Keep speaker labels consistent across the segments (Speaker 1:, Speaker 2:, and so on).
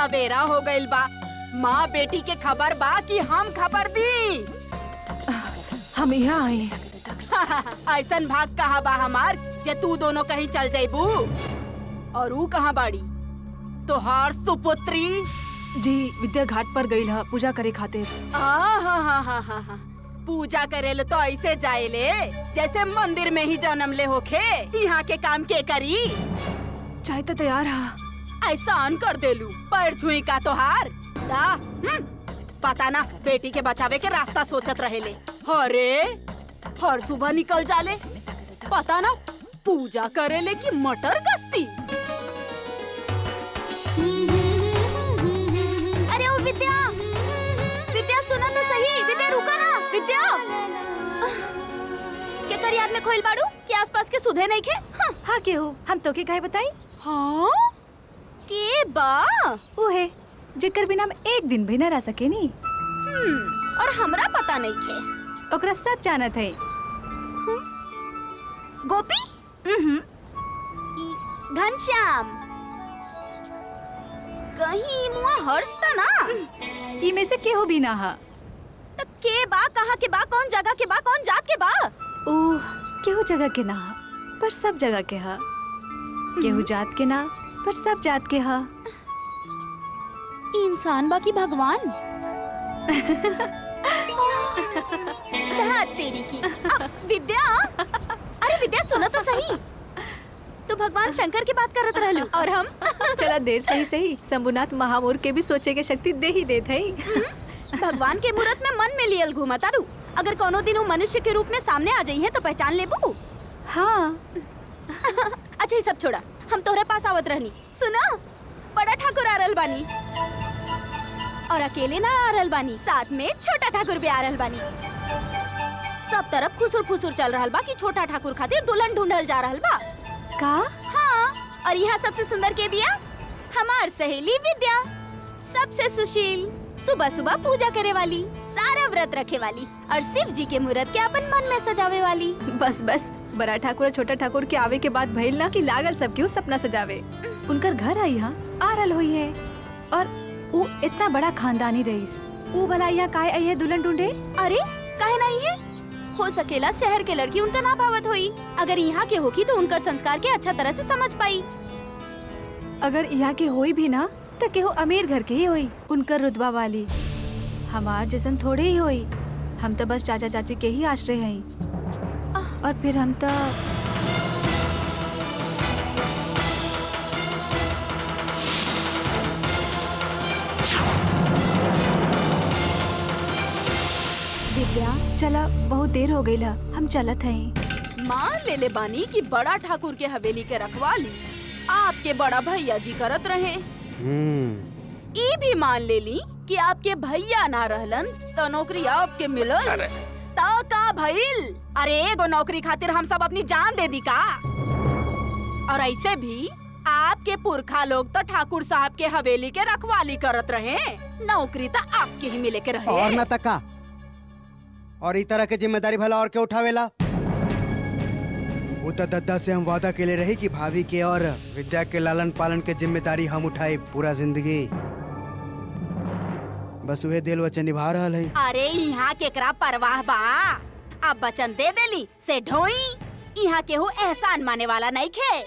Speaker 1: सवेरा हो गइल बा। माँ बेटी के खबर बा कि हम खबर दी।
Speaker 2: हम यहाँ आए।
Speaker 1: ऐसन भाग कहाँ बा हमार जे तू दोनों कहीं चल जाइबू। और ऊ कहाँ बाड़ी तोहार सुपुत्री?
Speaker 2: जी विद्या घाट पर गई है पूजा करे खातिर।
Speaker 1: हाँ। पूजा करेले तो ऐसे जाएले जैसे मंदिर में ही जन्म ले होखे। यहाँ के काम के करी?
Speaker 2: चाय तो तैयार है।
Speaker 1: ऐसा अन कर देलू पैर छुई का तोहार दा। पता ना बेटी के बचावे के रास्ता सोचत रहेले। अरे हर सुबह निकल जाले, पता ना पूजा करेले की मटर गश्ती।
Speaker 3: अरे ओ विद्या, विद्या सुना तो सही। विद्या रुका ना। विद्या के कर याद में खोइल बाड़ू कि आसपास के सुधे नहीं खे?
Speaker 2: हाँ के हो हम तो के काहे बताई?
Speaker 1: हाँ
Speaker 3: के बा
Speaker 2: उहे जेकर बिना हम एक दिन भी न रह सके नी।
Speaker 3: और हमरा पता नहीं खे।
Speaker 2: ओकरा सब जानत है।
Speaker 3: गोपी, घनश्याम, कहीं मुआ हर्ष ता ना?
Speaker 2: इमे से केहू भी ना हा।
Speaker 3: तो के बा, कहाँ के बा, कौन जगह के बा, कौन जात के बा?
Speaker 2: ओह केहू जगह के ना हा पर सब जगह के हा। केहू जात के ना पर सब जात के हा।
Speaker 3: इंसान बा की भगवान? तेरी की विद्या। अरे विद्या सुना तो सही। तो भगवान शंकर की बात करत रहलू और हम
Speaker 2: चला देर सही शंभुनाथ महामूर के भी सोचे के शक्ति दे ही देत है।
Speaker 3: भगवान के मूरत में मन में लियल घूमा तारू। अगर कोनो दिन वो मनुष्य के रूप में सामने आ जाई है तो पहचान लेबू।
Speaker 2: हाँ
Speaker 3: अच्छा ये सब छोड़ा, हम तोहरे पास आवत रहनी। सुना, बड़ा ठाकुर आ रहल बानी और अकेले ना आ रहल बानी, साथ में छोटा ठाकुर भी आ रहल बानी। सब तरफ खुसुर फुसुर चल रहल बा कि छोटा ठाकुर खातिर दुल्हन ढूंढल जा रहल बा।
Speaker 2: का?
Speaker 3: हाँ, और यहाँ सबसे सुंदर के बिया हमार सहेली विद्या, सबसे सुशील, सुबह सुबह पूजा करे वाली, सारा व्रत रखे वाली और शिव जी के मूरत के अपन मन में सजावे वाली।
Speaker 2: बस बड़ा ठाकुर और छोटा ठाकुर के आवे के बाद भइल ना कि लागल सबके सपना सजावे। उनकर घर आई यहाँ आ रहल हुई है और वो इतना बड़ा खानदानी रईस। वो भला यहाँ काहे आई है दुल्हन ढूंढे?
Speaker 3: अरे काहे नहीं है? हो सकेला शहर के लड़की उनका ना भावत होई। अगर यहाँ के होगी तो उनकर संस्कार के अच्छा तरह से समझ पाई।
Speaker 2: अगर यहाँ के होई भी ना तो केहू अमीर घर के ही होई, उनकर रुतबा वाली। हमार जैसन थोड़े ही होई। हम तो बस चाचा चाची के ही आश्रय हैं। और फिर हम तो
Speaker 3: विद्या
Speaker 2: चला बहुत देर हो गई ला, हम चलत हैं।
Speaker 1: मान ले बानी कि बड़ा ठाकुर के हवेली के रखवाली आपके बड़ा भैया जी करत रहे। ई भी मान ले ली कि आपके भैया ना रहलन तो नौकरी आपके मिलल तो का भइल? अरे एगो नौकरी खातिर हम सब अपनी जान दे दी का? और ऐसे भी आपके पुरखा लोग तो ठाकुर साहब के हवेली के रखवाली करत रहे। नौकरी तो आपके ही मिले के रहे।
Speaker 4: और न तका और इस तरह के जिम्मेदारी भला और के उठावेला? वो तो दद्दा से हम वादा के लिए रही कि भाभी के और विद्या के लालन पालन के जिम्मेदारी हम उठाए पूरा जिंदगी। बस वही दिल वचन निभा रहा है।
Speaker 1: अरे यहाँ केकरा परवाह बा? अब वचन दे देली से ढोई। यहाँ केहू एहसान माने वाला नहीं खे।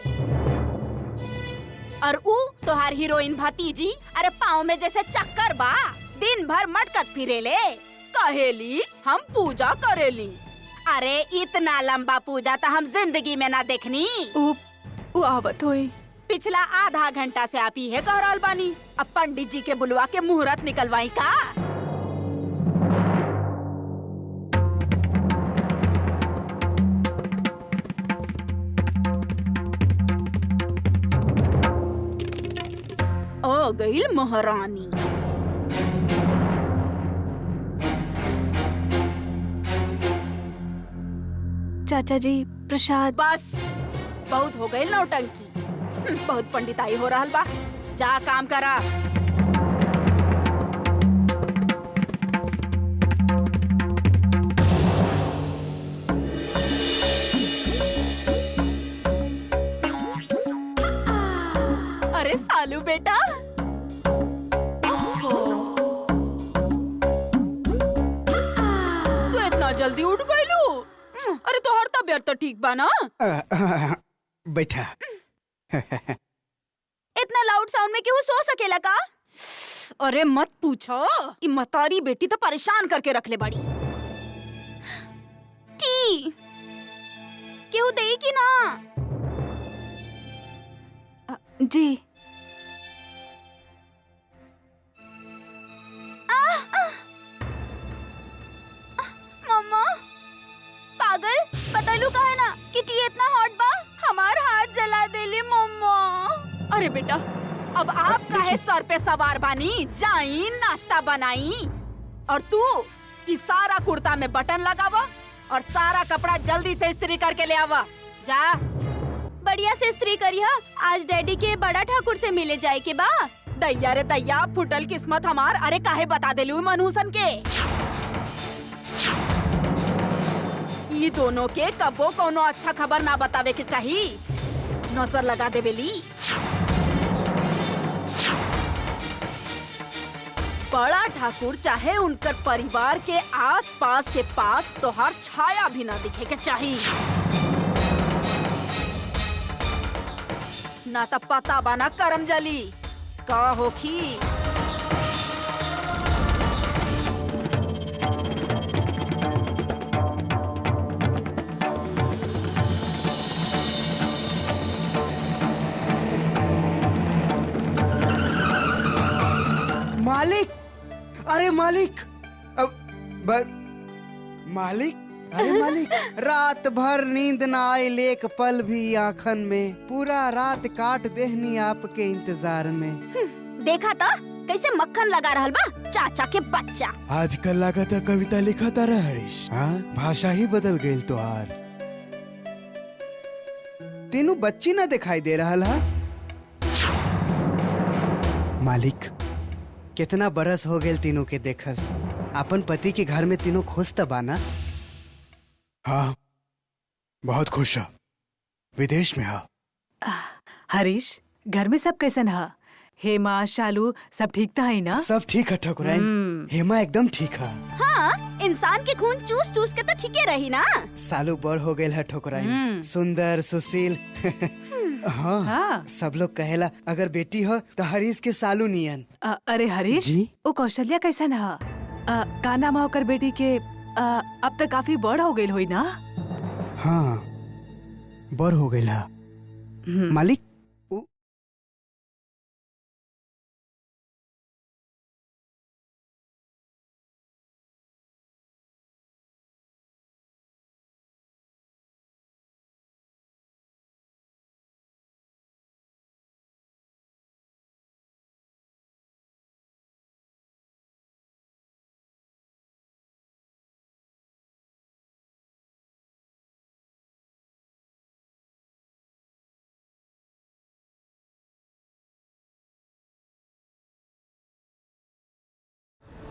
Speaker 1: और ऊ तोहार हीरोइन भतीजी अरे पाँव में जैसे चक्कर बा, दिन भर मटकत फिरेले। कहेली हम पूजा करेली। अरे इतना लंबा पूजा तो हम जिंदगी में ना देखनी।
Speaker 2: वो आवत होई।
Speaker 1: पिछला आधा घंटा से आप ही है कह रहल बानी। अब पंडित जी के बुलवा के मुहूर्त निकलवाई का? ओ गई महारानी।
Speaker 2: चाचा जी प्रसाद।
Speaker 1: बस बहुत हो गई नौटंकी। बहुत पंडिताई हो रहल बा। जा काम करा। अरे सालू बेटा बेर तो ठीक बा ना?
Speaker 4: बैठा।
Speaker 1: इतना लाउड साउंड में केहू सो सकेला का? अरे मत पूछो, ई मतारी बेटी तो परेशान करके रख ले बड़ी। टी केहू देई कि ना?
Speaker 2: जी।
Speaker 1: मम्मा पागल, बतलू का है ना कि टी इतना हॉट बा, हमार हाथ जला देली मम्मा। अरे बेटा, अब आप काहे सर पे सवार बानी? जाई नाश्ता बनाई और तू इस सारा कुर्ता में बटन लगावा और सारा कपड़ा जल्दी से इस्त्री करके ले आवा। जा बढ़िया से इस्त्री करिया, आज डैडी के बड़ा ठाकुर से मिले जाए के बा। दैया रे दैया, फुटल किस्मत हमार। अरे काहे बता देलू मनहूसन के? ये दोनों के कबो कोनो अच्छा खबर ना बतावे के चाहिए, नजर लगा देवेली। बड़ा ठाकुर चाहे उनकर परिवार के आस पास के पास तोहार छाया भी ना दिखे के चाहिए, ना तो पता बना करम जली का होखी।
Speaker 4: मालिक, अरे मालिक, मालिक, अरे मालिक, रात भर नींद ना आयल एक पल भी आँखन में, पूरा रात काट देहनी आपके इंतजार में।
Speaker 1: देखा था कैसे मक्खन लगा रहल बा चाचा के बच्चा।
Speaker 4: आजकल लागत कविता लिखा तारा हरीश, हाँ भाषा ही बदल गई तोहार। तीनों बच्ची ना दिखाई दे रहा हा? मालिक, कितना बरस हो गए तीनों के देखल, अपन पति के घर में तीनों खुश त बाना? हाँ बहुत खुश है, विदेश में है।
Speaker 5: हरीश, घर में सब कैसन है? हेमा, शालू सब ठीक तो है ना?
Speaker 4: सब ठीक है ठकुराइन, हेमा एकदम ठीक है।
Speaker 1: हाँ, इंसान के खून चूस चूस के तो ठीके रही ना।
Speaker 4: सालू बड़ हो गए है ठकुराइन, सुंदर सुशील। हाँ, सब लोग कहेला अगर बेटी हो तो हरीश के सालू नियन।
Speaker 5: अरे हरीश
Speaker 4: जी?
Speaker 5: वो कौशल्या कैसन है? का नाम है ओकर बेटी के? अब तक काफी बड़ हो गई हुई ना?
Speaker 4: हाँ बड़ हो गई है मालिक।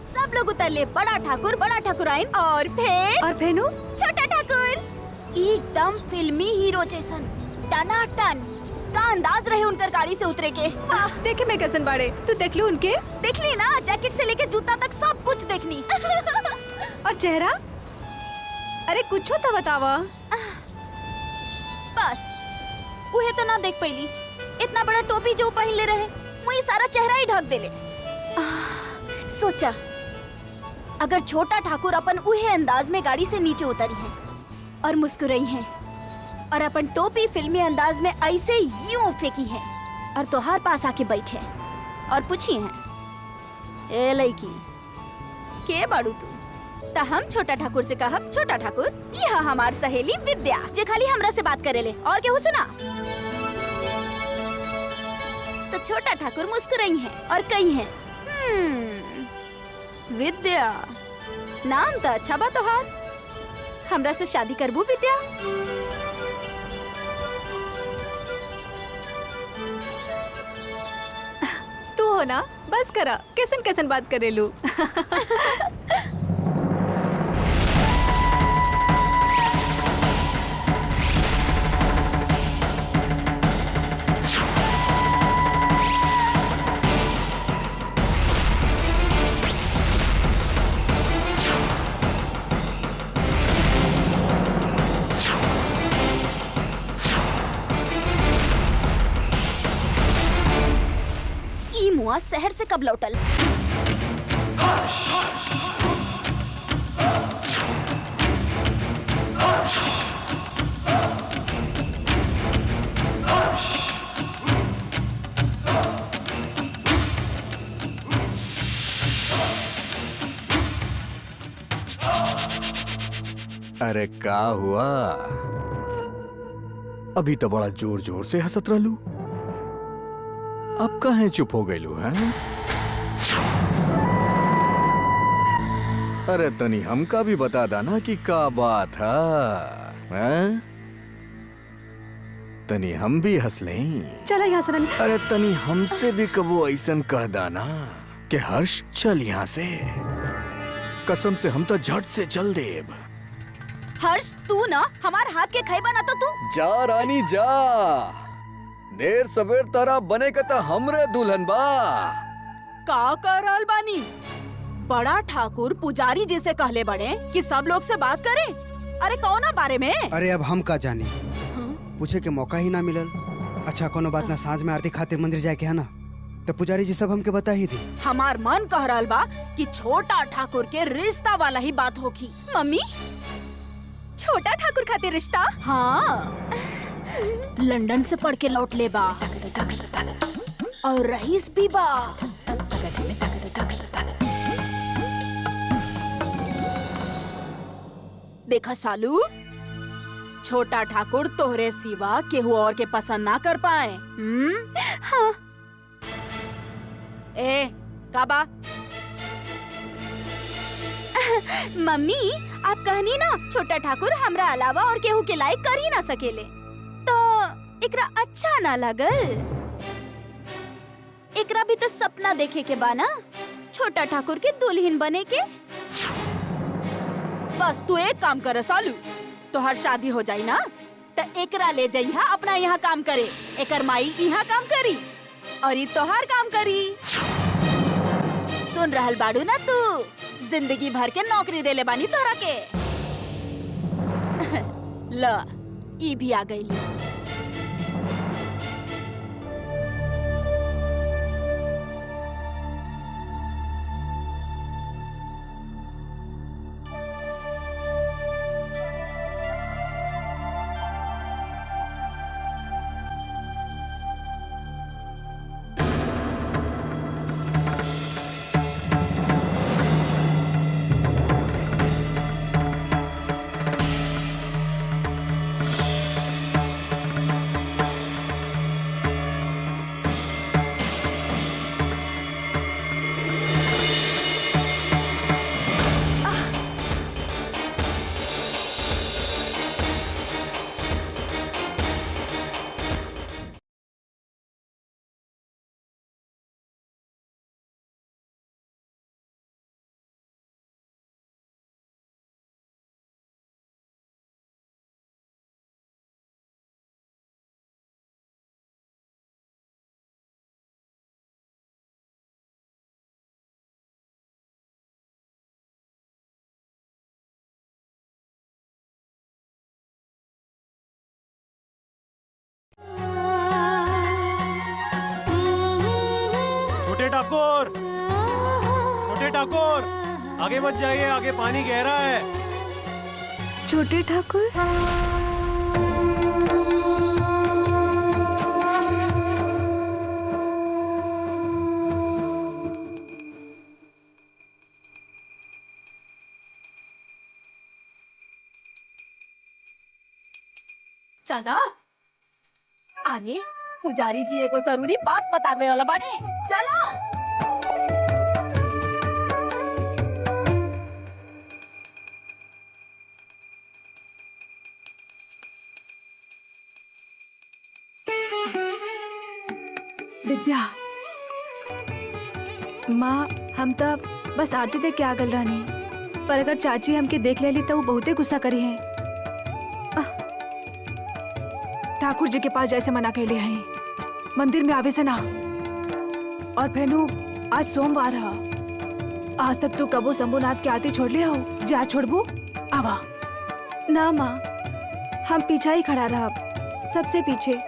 Speaker 1: सब लोग उतर ले, बड़ा ठाकुराइन और
Speaker 2: फेनू
Speaker 1: छोटा ठाकुर। एकदम फिल्मी हीरो जैसन टनाटन का अंदाज रहे उनकर गाड़ी से उतरे के।
Speaker 2: देखे मैं कैसन बाड़े, तू देख लू उनके?
Speaker 1: देख ली ना, जैकेट से लेके जूता तक सब कुछ देखनी।
Speaker 2: और चेहरा, अरे कुछ तो बतावा।
Speaker 1: बस उहे तो ना देख पैली, इतना बड़ा टोपी जो पहन ले रहे, मुझे सारा चेहरा ही ढक देले। सोचा अगर छोटा ठाकुर अपन उहे अंदाज में गाड़ी से नीचे उतरी है और मुस्कुराई है और अपन टोपी फिल्मी अंदाज में ऐसे यूं फेंकी है और तोहार पास आके बैठे और पूछी है, ए लड़की के बाड़ू तू? ता हम छोटा ठाकुर से कहब, छोटा ठाकुर यह हमार सहेली विद्या जे खाली हमरा से बात करेले और केहू से ना। तो छोटा ठाकुर मुस्कुराई है और कही है, विद्या नाम तो अच्छा बा तोहार, हमरा से शादी करबू विद्या?
Speaker 2: तू हो ना, बस करा, कैसन कैसन बात करेलू।
Speaker 3: बलमुआ शहर से कब लौटल?
Speaker 6: अरे का हुआ? अभी तो बड़ा जोर जोर से हंसत रहलू, अब काहे चुप हो गईलू हैं? अरे तनी हमका भी बता दाना कि का बात है? तनी हम भी हंस लें।
Speaker 2: चला यहाँ से रानी।
Speaker 6: अरे तनी हमसे भी कबो ऐसन कह दाना कि हर्ष चल यहाँ से, कसम से हम तो झट से चल देब।
Speaker 3: हर्ष तू ना हमार हाथ के खाई बना तो तू
Speaker 6: जा रानी जा, देर सवेर तारा बने का तो हमरे दुल्हन बा।
Speaker 1: का कर रहल बानी? बड़ा ठाकुर पुजारी जी से कहले बड़े कि सब लोग से बात करे। अरे कौना बारे में?
Speaker 4: अरे अब हम का जानी, पूछे के मौका ही ना मिलल। अच्छा कोनो बात ना, सांझ में आरती खातिर मंदिर जाए के है ना, तो पुजारी जी सब हमके बता ही दी।
Speaker 1: हमार मन कह रहल बा कि छोटा ठाकुर के रिश्ता वाला ही बात होगी।
Speaker 3: मम्मी छोटा ठाकुर खातिर रिश्ता?
Speaker 1: हाँ, लंदन से पढ़ के लौट ले बा और रईस भी बा। देखा सालू, छोटा ठाकुर तोहरे सिवा केहू और के पसंद ना कर पाए।
Speaker 3: हाँ।
Speaker 1: ए काबा?
Speaker 3: मम्मी आप कहनी ना छोटा ठाकुर हमरा अलावा और केहू के लायक कर ही ना सकेले, तो एकरा अच्छा ना लगल? एकरा भी तो सपना देखे के बा ना, छोटा ठाकुर के दुल्हन बने के।
Speaker 1: बस तू एक काम कर सालू, तोहर शादी हो जाई ना तो एकरा ले जाइहा अपना यहाँ काम करे। एकर माई यहाँ काम करी और ये तोहार काम करी। सुन रहल बाड़ू ना तू, जिंदगी भर के नौकरी देले बानी तोहरा के। ल ई भी आ गई।
Speaker 7: छोटे ठाकुर, छोटे ठाकुर, आगे मत जाइए, आगे पानी गहरा है।
Speaker 2: छोटे ठाकुर?
Speaker 1: चला आगे पुजारी जी को जरूरी बात बतावे वाला बाड़ी। चला
Speaker 2: विद्या, माँ हम तो बस आरती देख के आ गल रानी, पर अगर चाची हमके देख लेली तो वो बहुते गुस्सा करी है। ठाकुर जी के पास जैसे मना कैले हैं, मंदिर में आवे से ना। और फेनू आज सोमवार है, आज तक तू कबो शंभुनाथ की आरती छोड़ लिया हो? जा छोड़बू आवा ना माँ, हम पीछा ही खड़ा रहा, सबसे पीछे।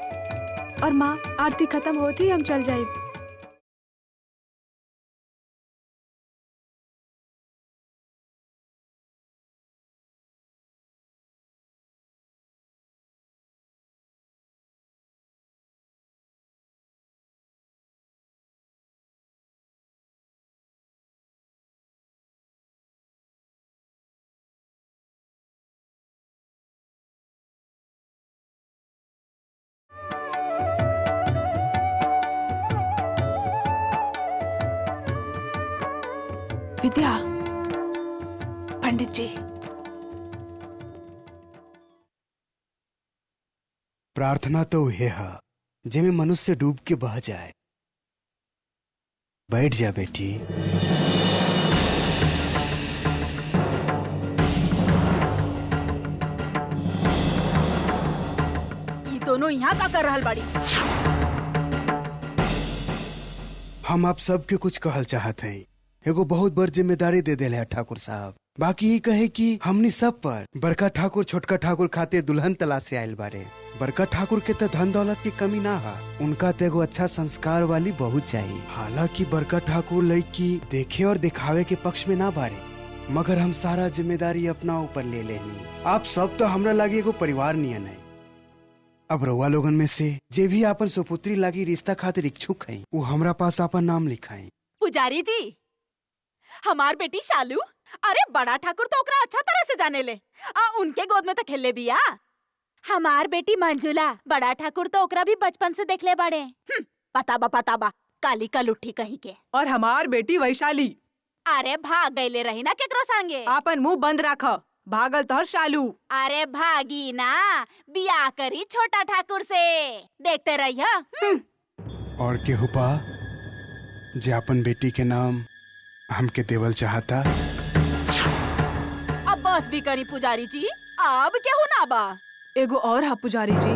Speaker 2: और माँ आरती खत्म होती हम चल जाए।
Speaker 5: विद्या, पंडित जी।
Speaker 4: प्रार्थना तो उहे है जेमे मनुष्य डूब के बह जाए। बैठ जा बेटी।
Speaker 1: ये दोनों यहाँ का कर रहल बाड़ी?
Speaker 4: हम आप सबके कुछ कहल चाहत हैं। एगो बहुत बड़ जिम्मेदारी दे देले है ठाकुर साहब। बाकी ये कहे कि हमनी सब पर बड़का ठाकुर छोटका ठाकुर खाते दुल्हन तलाश से आयल बारे। बड़का ठाकुर के तो धन दौलत की कमी ना है, उनका तो एगो अच्छा संस्कार वाली बहू चाहिए। हालांकि बड़का ठाकुर लड़की देखे और दिखावे के पक्ष में ना बारे, मगर हम सारा जिम्मेदारी अपना ऊपर ले लेनी। आप सब तो हमरा लागे एगो परिवार नियन है। अब रउआ लोगन में से जे भी आपन सुपुत्री लागी रिश्ता खातिर इच्छुक है, वो हमरा पास आपन नाम लिखाई।
Speaker 1: पुजारी जी, हमार बेटी शालू, अरे बड़ा ठाकुर तो ओकरा अच्छा तरह से जाने ले। उनके गोद में तो खेले बिया। हमार बेटी मंजुला, बड़ा ठाकुर तो ओकरा भी बचपन से देख ले बड़े। पता बा काली का लुट्ठी कहीं के।
Speaker 5: और हमार बेटी वैशाली।
Speaker 1: अरे भाग गईले रही ना केकरो संगे।
Speaker 5: आपन मुंह बंद रख, भागल तोहर शालू।
Speaker 1: अरे भागी ना, बियाह करी छोटा ठाकुर से, देखते रहिया।
Speaker 4: और केहू पा जे अपन बेटी के नाम हमके देवल चाहता।
Speaker 1: अब बस भी करी पुजारी जी, अब केहू ना बा।
Speaker 5: एगो और है पुजारी जी,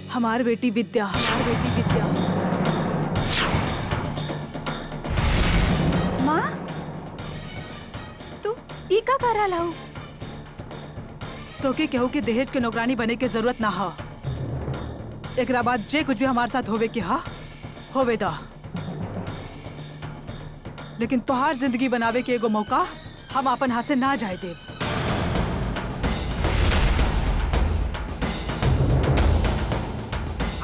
Speaker 5: हमार बेटी विद्या।
Speaker 2: माँ, तू ई का कर रहा हूँ?
Speaker 5: तो के केहू के दहेज के नौकरानी बने के जरूरत ना है। एकरा बाद जे कुछ भी हमारे साथ होवे के हा होवे दा, लेकिन तोहार जिंदगी बनावे के एगो मौका हम अपन हाथ से ना जाए दे।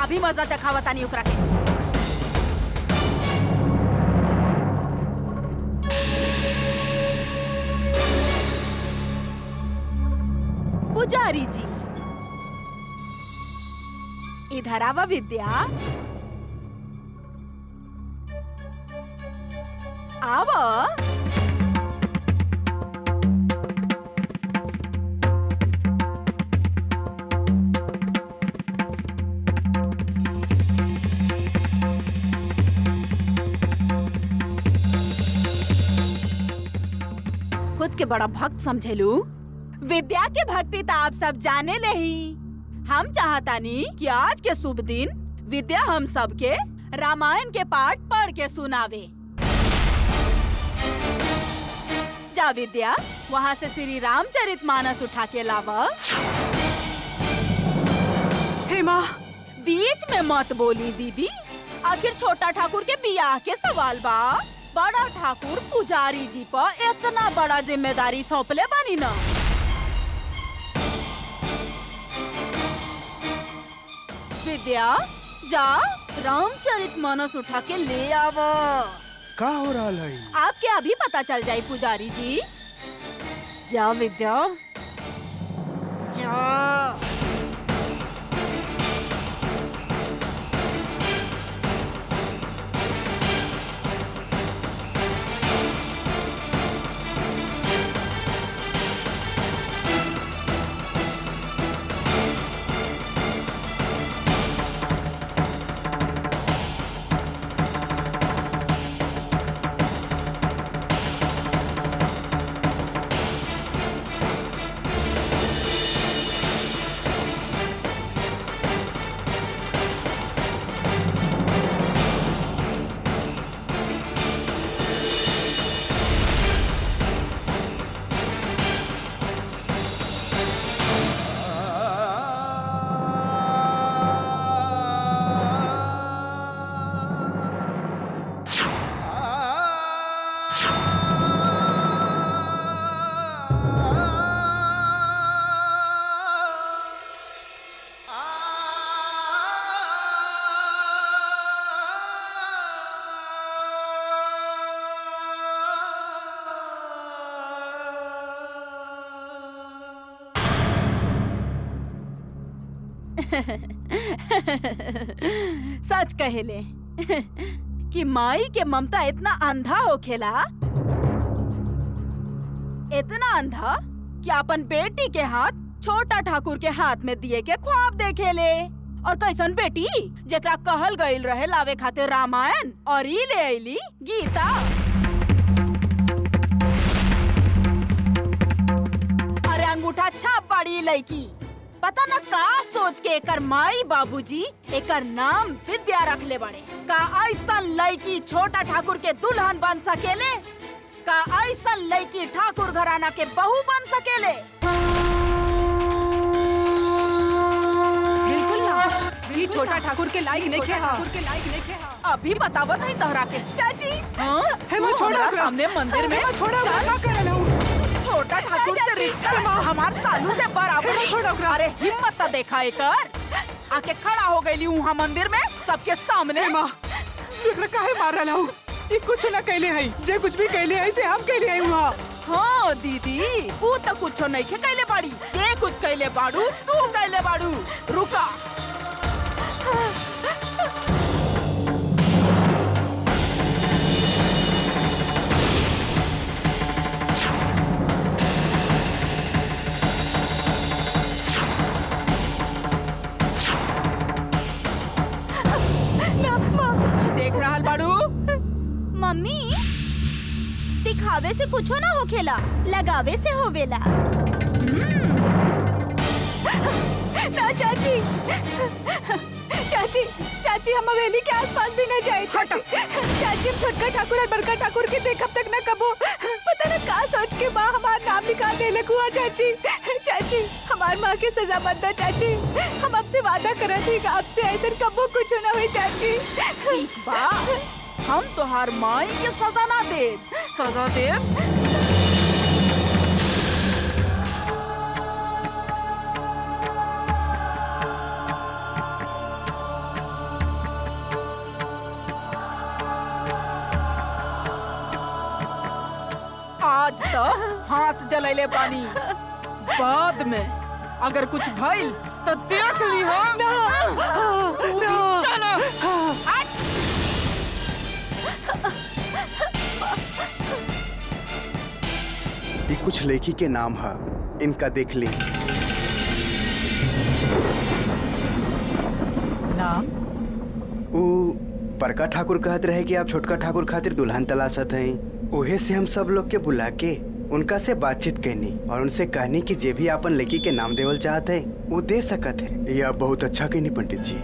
Speaker 1: अभी मजा चखावता नहीं ओकरा के। पुजारी जी, इधर आवा विद्या, आवा। खुद के बड़ा भक्त समझेलू। विद्या के भक्ति तो आप सब जाने ले ही। हम चाहता नहीं कि आज के शुभ दिन विद्या हम सब के रामायण के पाठ पढ़ के सुनावे। जा विद्या, वहाँ से श्री रामचरितमानस उठा के लावा।
Speaker 5: हे माँ,
Speaker 1: बीच में मत बोली दीदी, आखिर छोटा ठाकुर के बियाह के सवाल बा। बड़ा ठाकुर पुजारी जी पर इतना बड़ा जिम्मेदारी सौंपले बानी ना। विद्या, जा रामचरितमानस उठा के ले आवा।
Speaker 4: का हो रहा है?
Speaker 1: आपके अभी पता चल जाए पुजारी जी। जा विद्या, जा। सच कहेले कि माई के ममता इतना अंधा होखेला, इतना अंधा कि अपन बेटी के हाथ छोटा ठाकुर के हाथ में दिए के ख्वाब देखेले। और कैसन बेटी जेकरा कहल गईल रहे लावे खातिर रामायण और ई ले आईली गीता। अरे अंगूठा छाप पाड़ी लड़की, पता न का सोच के एकर माई बाबूजी एकर नाम विद्या रख ले बड़े। का ऐसा लड़की छोटा ठाकुर के दुल्हन बन सकेले? का ऐसा लड़की ठाकुर घराना के बहू बन सकेले?
Speaker 5: बिल्कुल ना, ये छोटा ठाकुर के लायक नहीं है।
Speaker 1: अभी बतावत नहीं तहरा के चाची। हाँ?
Speaker 5: हेमा,
Speaker 1: तू
Speaker 5: छोड़ा
Speaker 1: हमरा
Speaker 5: ओकरा।
Speaker 1: सामने मंदिर में
Speaker 5: छोड़ा
Speaker 1: चल। छोटा ठाकुर से रिश्ता हमार सालू से बराबर है। अरे हिम्मत तो देखा एकर, आके खड़ा हो गई वहाँ मंदिर में सबके सामने।
Speaker 5: हेमा, तू एकरा काहे मार रहा हूँ? ये कुछ ना कहले है, जे कुछ भी कहले है से हम कहले है वहाँ।
Speaker 1: हाँ दीदी, तू तो कुछो नहीं के कहले बाड़ी, जे कुछ कहले बाड़ू तू कहले बाड़ू। रुका, देख रहा बाड़ू?
Speaker 3: मम्मी, दिखावे से कुछो ना होखेला, लगावे से होवेला।
Speaker 2: ना चाची, चाची, चाची हम हवेली के आसपास भी न जाए। चाची, चाची हम छोटका ठाकुर और बड़का ठाकुर के देखब तक न कबो। पता न का सोच के माँ हमार नाम निकाल दे लकुआ। चाची, चाची हमार माँ के सजा मत दो। चाची हम आपसे वादा करत ही आपसे ऐसा कबो कुछ न हुई। चाची
Speaker 1: ठीक बा, हम तोहार माई के सजा ना दे, सजा दे। आज तक हाथ जलैले पानी, बाद में अगर कुछ भइल तो देख ली हो। तू भी चल। हट।
Speaker 4: ये कुछ लेखी के नाम है, इनका देख ली।
Speaker 5: नाम?
Speaker 4: वो बड़का ठाकुर कहत रहे कि आप छोटका ठाकुर खातिर दुल्हन तलाशत हैं। ओहे से हम सब लोग के बुला के उनका से बातचीत करनी और उनसे कहनी कि जे भी अपन लड़की के नाम देवल चाहते हैं वो दे सकत है। ये आप बहुत अच्छा कहनी पंडित जी।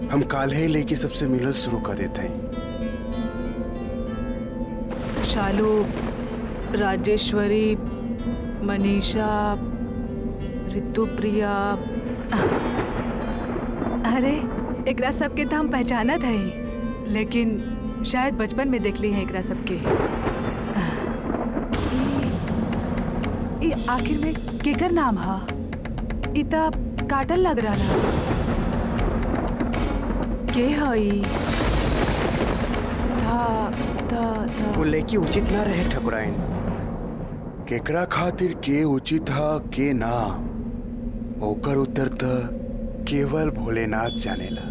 Speaker 4: हम काल ही लड़की सबसे मिलना शुरू कर देते हैं।
Speaker 5: शालू, राजेश्वरी, मनीषा, ऋतुप्रिया। अरे एकरा सबके तो हम पहचानत है, लेकिन शायद बचपन में देख ली है एकरा सबके। ये आखिर में केकर नाम हा? इता काटल लग रहा ना। के हई?
Speaker 4: वो लड़की उचित ना रहे ठकुराइन। केकरा खातिर के उचित हा के ना, ओकर उत्तर तो केवल भोलेनाथ जानेला।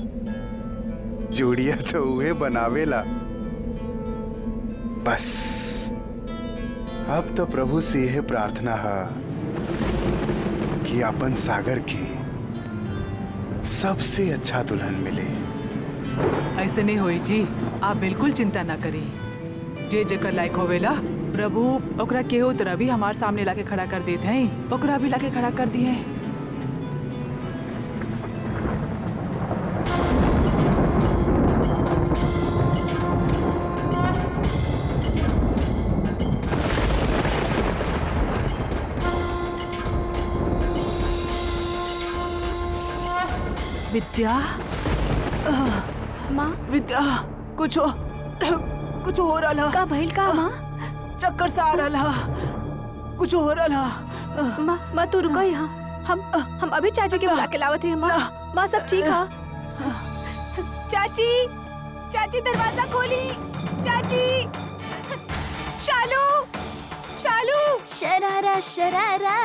Speaker 4: जोड़िया तो उहे बनावेला। बस अब तो प्रभु से यह प्रार्थना है कि अपन सागर के सबसे अच्छा दुल्हन मिले।
Speaker 5: ऐसे नहीं होई जी, आप बिल्कुल चिंता ना करी। जे जेकर लायक होवेला प्रभु ओकरा केहू तरह भी हमार सामने लाके खड़ा कर देते हैं। ओकरा भी लाके खड़ा कर दिए। विद्या,
Speaker 2: माँ
Speaker 5: विद्या, कुछ हो रहा।
Speaker 2: का भइल का माँ?
Speaker 5: चक्कर सा आ रहा, कुछ हो रहा।
Speaker 2: माँ तू रुको यहाँ, हम अभी चाची के बुला के लावत है। माँ सब ठीक है? चाची, चाची दरवाजा खोली। चाची, शालू, शालू,
Speaker 3: शरारा शरारा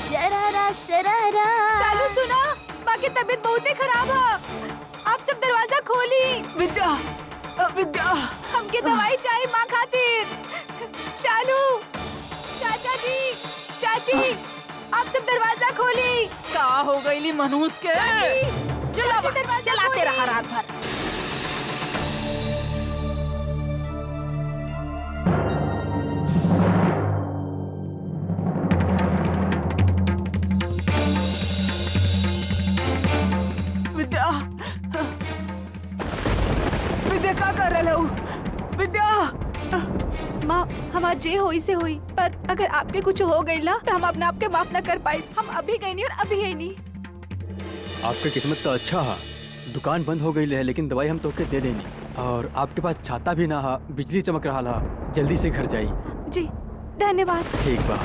Speaker 3: शरारा शरारा।
Speaker 2: शालू सुना, माँ की तबीयत बहुत ही खराब है। आप सब दरवाजा खोली।
Speaker 5: विद्या, विद्या,
Speaker 2: हमके दवाई चाहिए माँ खातिर। शालू, चाचा जी, चाची, आप सब दरवाजा खोली।
Speaker 5: का हो गईली मनहूस के?
Speaker 1: चला
Speaker 2: दरवाजा
Speaker 1: चलाते
Speaker 2: खोली।
Speaker 1: रहा रात भर।
Speaker 5: विद्या, विद्या का कर रहे हो? विद्या,
Speaker 2: माँ हमार जे होई से होई, पर अगर आपके कुछ हो गई ना तो हम अपने आप के माफ न कर पाए। हम अभी गई नहीं और अभी है नहीं।
Speaker 8: आपके किस्मत तो अच्छा है, दुकान बंद हो गई है लेकिन दवाई हम तोके दे देनी। और आपके पास छाता भी ना है, बिजली चमक रहा ला, जल्दी से घर जाई।
Speaker 2: जी धन्यवाद।
Speaker 8: ठीक बा।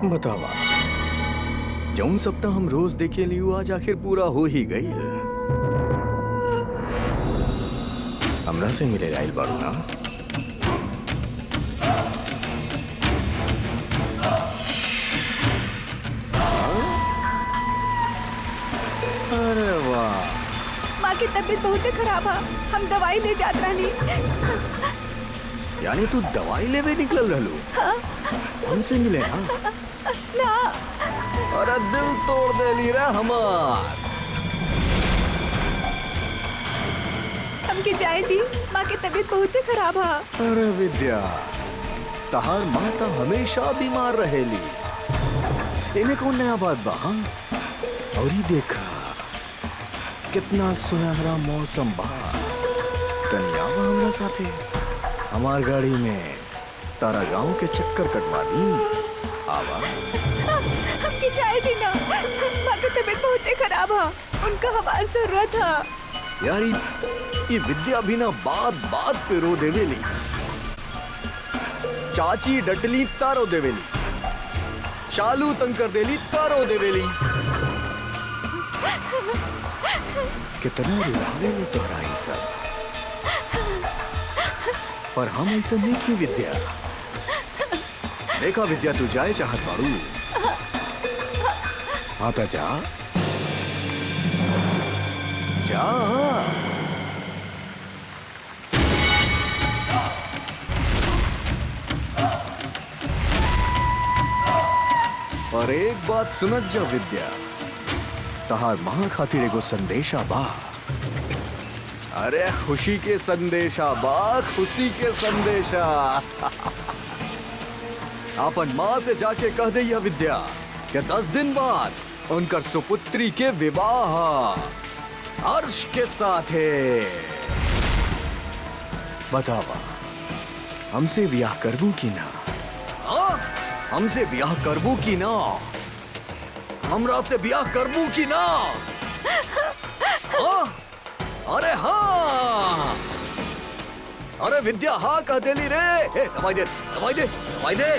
Speaker 6: बतावा, जौन सपना हम रोज देखे लियो आज आखिर पूरा हो ही गई। हमरा से मिले आइल बारू ना? अरे वाह,
Speaker 2: माँ की तबीयत बहुत खराब है, हम दवाई ले जात रहनी।
Speaker 6: यानी तू दवाई लेवे निकल रहलू? हमसे मिले ना?
Speaker 2: ना,
Speaker 6: अरे दिल तोड़ देली रे हमार।
Speaker 2: हमके जाए दी, माँ की तबीयत बहुत खराब है।
Speaker 6: अरे विद्या, तहार माता हमेशा बीमार रहेली, इन्हें कौन नया बात बा? हाँ? और ही देखा कितना सुनहरा मौसम बा। तनिया बा हमरा साथे, हमार गाड़ी में तारा गांव के चक्कर कटवा दी। आवा,
Speaker 2: हमके जाए दी ना, माँ की तबीयत बहुत खराब है, उनका हमारी जरूरत है।
Speaker 6: यार ये विद्या भी ना बात बात पे रो देवेली। चाची डटली तारो देवेली, शालू तंग कर देली तारो देवेली। कितना रुलावेली तोरा ही सब, पर हम ऐसा नहीं की विद्या। देखा विद्या, तू जाए चाहत बाड़ू, हाँ तो जा जा। और एक बात सुनत जा विद्या, तहार मां खातिर एगो संदेशा बा। अरे खुशी के संदेशा बा, खुशी के संदेशा। अपन माँ से जाके कह दे यह विद्या कि 10 दिन बाद उनकर सुपुत्री के विवाह हर्ष के साथ है। बतावा, हमसे ब्याह करबू की ना? हाँ? हमसे ब्याह करबू की ना? हमरा से ब्याह करबू की ना? हाँ? अरे हाँ, अरे विद्या हाँ कह देली रे। ए, दवाई दे, दवाई दे, दवाई दे।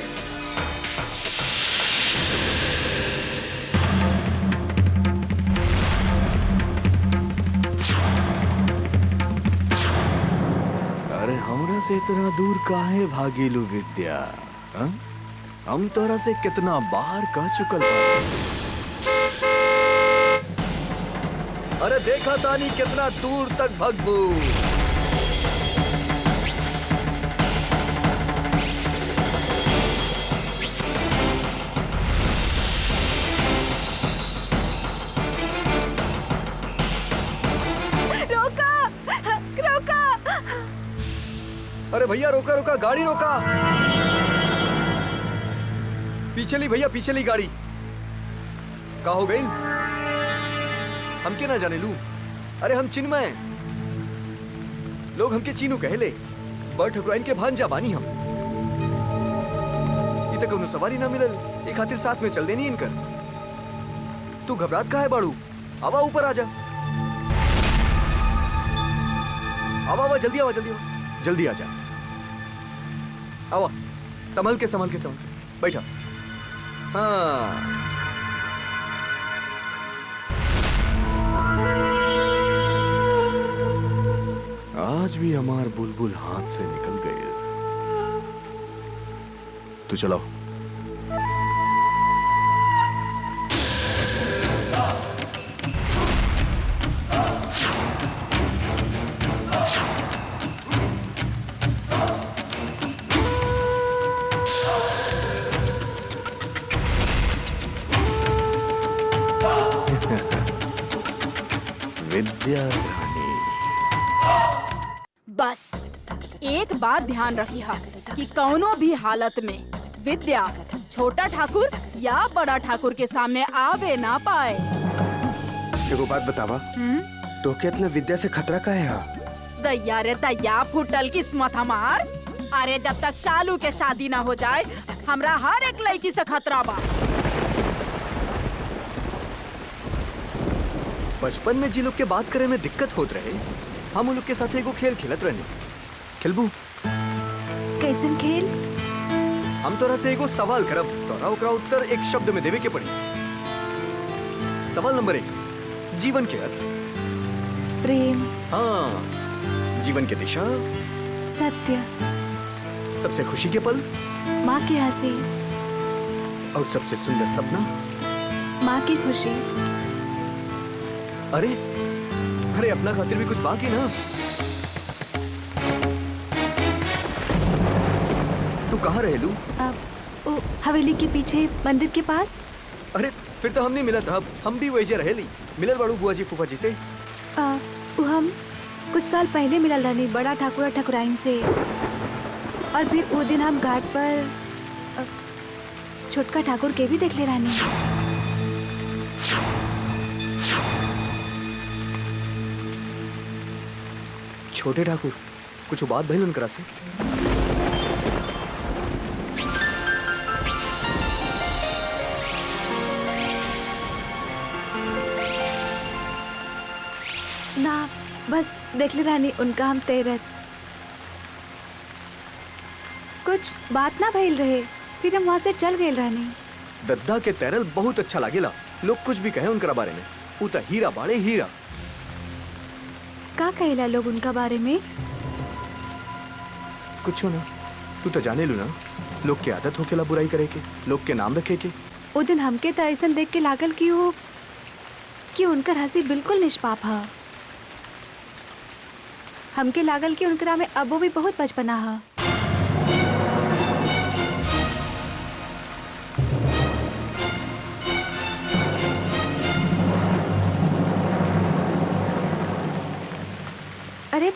Speaker 6: अरे हमरा से इतना दूर काहे भागेलू विद्या? हाँ? हम तोरा से कितना बाहर कह चुकल बा। अरे देखा तानी कितना दूर तक भगबू।
Speaker 2: रोका,
Speaker 6: अरे भैया रोका रोका, गाड़ी रोका। पीछे ली भैया, पीछे ली गाड़ी। का हो गई? हम के ना जाने लू। अरे हम चिन्मय, लोग हमके चीनू कहले। बड़ ठकुराइन के भांजा बानी हम। तक उन्हें सवारी ना मिलल, एक खातिर साथ में चल देनी इनकर। तू घबरात का है बाड़ू? आवा ऊपर आजा। आवा जल्दी आवा, जल्दी आवा, जल्दी आजा। आवा, संभल के संभल के संभल के बैठा। हाँ आज भी हमार बुलबुल हाथ से निकल गए। तो चलो। विद्या रानी,
Speaker 1: बस एक बात ध्यान रखिया कि कौनो भी हालत में विद्या छोटा ठाकुर या बड़ा ठाकुर के सामने आवे ना पाए।
Speaker 4: एगो बात बतावा, तो कितना विद्या से खतरा का है?
Speaker 1: दैया रे दैया, फुटल किस्मत हमार। अरे जब तक शालू के शादी ना हो जाए, हमरा हर एक लड़की से खतरा बा।
Speaker 6: बचपन में जी लोग के बात करे में दिक्कत होत रहे, हम उन लोग के साथ एगो खेल खेलत रहने। खेलबू?
Speaker 2: कैसन खेल?
Speaker 6: हम तोरा से एगो सवाल करब, तोरा ओकरा उत्तर एक शब्द में देवे के पड़ी। सवाल नंबर 1, जीवन के अर्थ।
Speaker 2: प्रेम।
Speaker 6: हाँ। जीवन की दिशा।
Speaker 2: सत्य।
Speaker 6: सबसे खुशी के पल।
Speaker 2: माँ की हंसी।
Speaker 6: और सबसे सुंदर सपना।
Speaker 2: माँ की खुशी।
Speaker 6: अरे अरे अपना खातिर भी कुछ बाकी ना। तू कहाँ रहे लू?
Speaker 2: हवेली के पीछे मंदिर के पास।
Speaker 6: अरे फिर तो हम नहीं मिला था, हम भी वही रहे ली। मिलल बाड़ू बुआ जी फूफा जी से?
Speaker 2: हम कुछ साल पहले मिलल रहनी बड़ा ठाकुर ठकुराइन से। और फिर वो दिन हम घाट पर छोटका ठाकुर के भी देख ले रहनी।
Speaker 6: छोटे ठाकुर कुछ बात भइल उनकरा से?
Speaker 2: ना, बस देख ले रहनी उनका हम तैरत। कुछ बात ना भइल रहे, फिर हम वहाँ से चल गए रहनी।
Speaker 6: दद्दा के तैरल बहुत अच्छा लागेला। लोग कुछ भी कहे उनकरा बारे में, उ त हीरा बाड़े हीरा।
Speaker 2: का कहेला लोग उनका बारे में?
Speaker 6: कुछ ना, तू तो जाने लू ना, लोग की आदत होकेला बुराई करे के, लोग के नाम रखे के।
Speaker 2: वो दिन हमके तो ऐसा देख के लागल कि उनकर हंसी बिल्कुल निष्पाप है। हमके लागल कि उनकरा में अबो भी बहुत बचपना है। अरे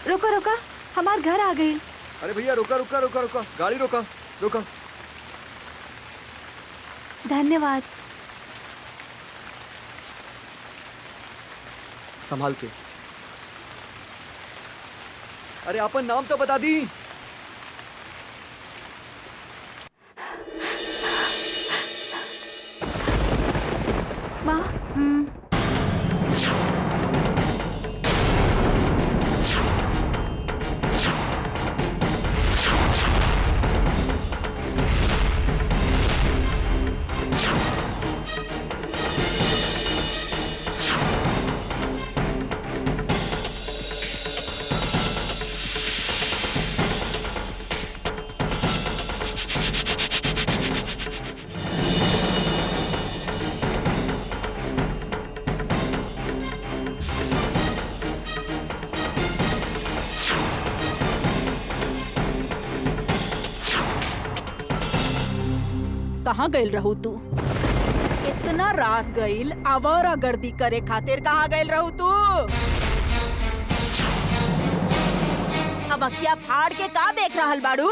Speaker 2: रुका रुका, हमार घर आ गई।
Speaker 6: अरे भैया रुका रुका रुका रुका, गाड़ी रोका रुका।
Speaker 2: धन्यवाद।
Speaker 6: संभाल के। अरे अपन नाम तो बता दी।
Speaker 2: माँ।
Speaker 1: कहाँ गइल रहू तू? इतना रात गइल आवारा गर्दी करे खातिर कहाँ गइल रहू तू? बखिया फाड़ के का देख रहल बाड़ू?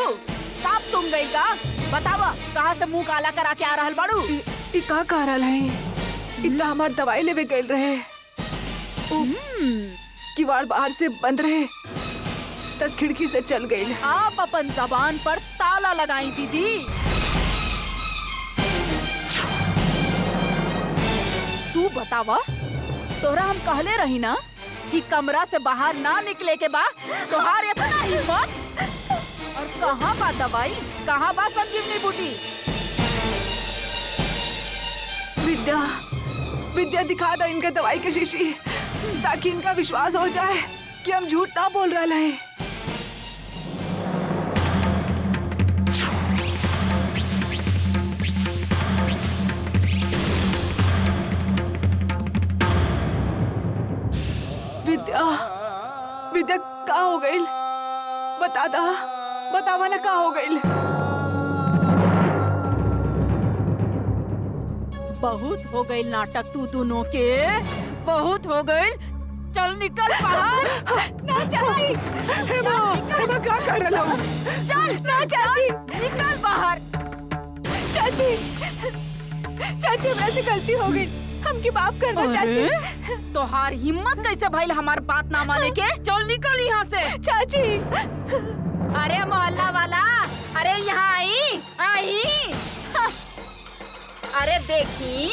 Speaker 1: साफ तुम गई का? बतावा कहाँ से मुंह काला करा के आ रहल बाड़ू?
Speaker 5: ई का कह रहल है? इतना हमार दवाई लेवे गइल रहे, किवाड़ बाहर से बंद रहे, तब खिड़की से चल गई।
Speaker 1: आप अपन जबान पर ताला लगाई दीदी। तू बतावा, तोरा हम कहले रही ना कि कमरा से बाहर ना निकले के बा। तोहार इतना हिम्मत? और कहाँ बा दवाई, कहाँ बा संजीवनी बूटी?
Speaker 5: विद्या, विद्या दिखा दो इनके दवाई की शीशी, ताकि इनका विश्वास हो जाए कि हम झूठ ना बोल रहे हैं। विद्या, विद्या का हो गई? बता दा, बतावा ना का हो गई?
Speaker 1: बहुत हो गई नाटक तू दोनों के, बहुत हो गई। चल निकल बाहर।
Speaker 3: ना चाची,
Speaker 5: हेमा क्या कर रहा हूँ?
Speaker 1: चल ना चाची, निकल बाहर।
Speaker 3: चाची, चाची हमरा से गलती हो गई, हमके माफ करना चाची।
Speaker 1: तोहार हिम्मत कैसे भइल हमार बात ना माने के? चल निकल यहाँ से।
Speaker 3: चाची,
Speaker 1: अरे मोहल्ला वाला, अरे यहाँ आई आई। हाँ। अरे देखी,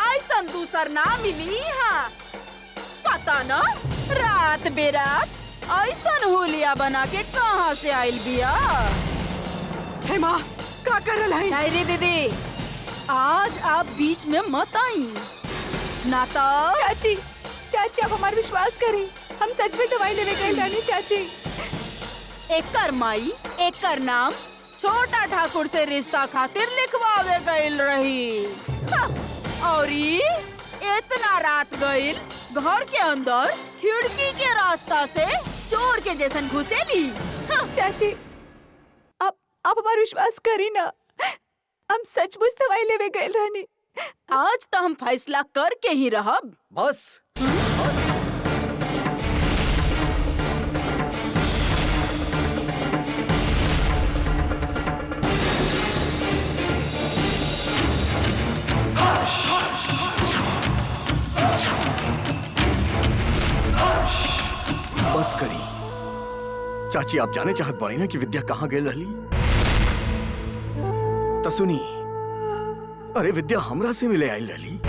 Speaker 1: ऐसा दूसर ना मिली यहाँ। पता ना रात बेरात ऐसा होलिया बना के कहाँ से आइल बिया।
Speaker 5: हेमा क्या कर रहा है?
Speaker 1: नहीं रे दीदी, आज आप बीच में मत आई ना तो।
Speaker 3: चाची, चाची आप हमारा विश्वास करें, हम सच में दवाई लेने गए रानी चाची।
Speaker 1: एकर माई एकर नाम छोटा ठाकुर से रिश्ता खातिर लिखवावे गइल रही। हाँ, और इतना रात गइल घर के अंदर खिड़की के रास्ता से चोर के जैसन घुसेली। हाँ,
Speaker 3: चाची आप हमारा विश्वास करी ना, हम सचमुच दवाई लेवे गए रानी।
Speaker 1: आज तो हम फैसला करके ही रहब।
Speaker 6: बस बस करी। चाची आप जाने चाहत बाड़ी ना कि विद्या कहाँ गेल रहली? तो सुनी, अरे विद्या हमरा से मिले आइल रहली।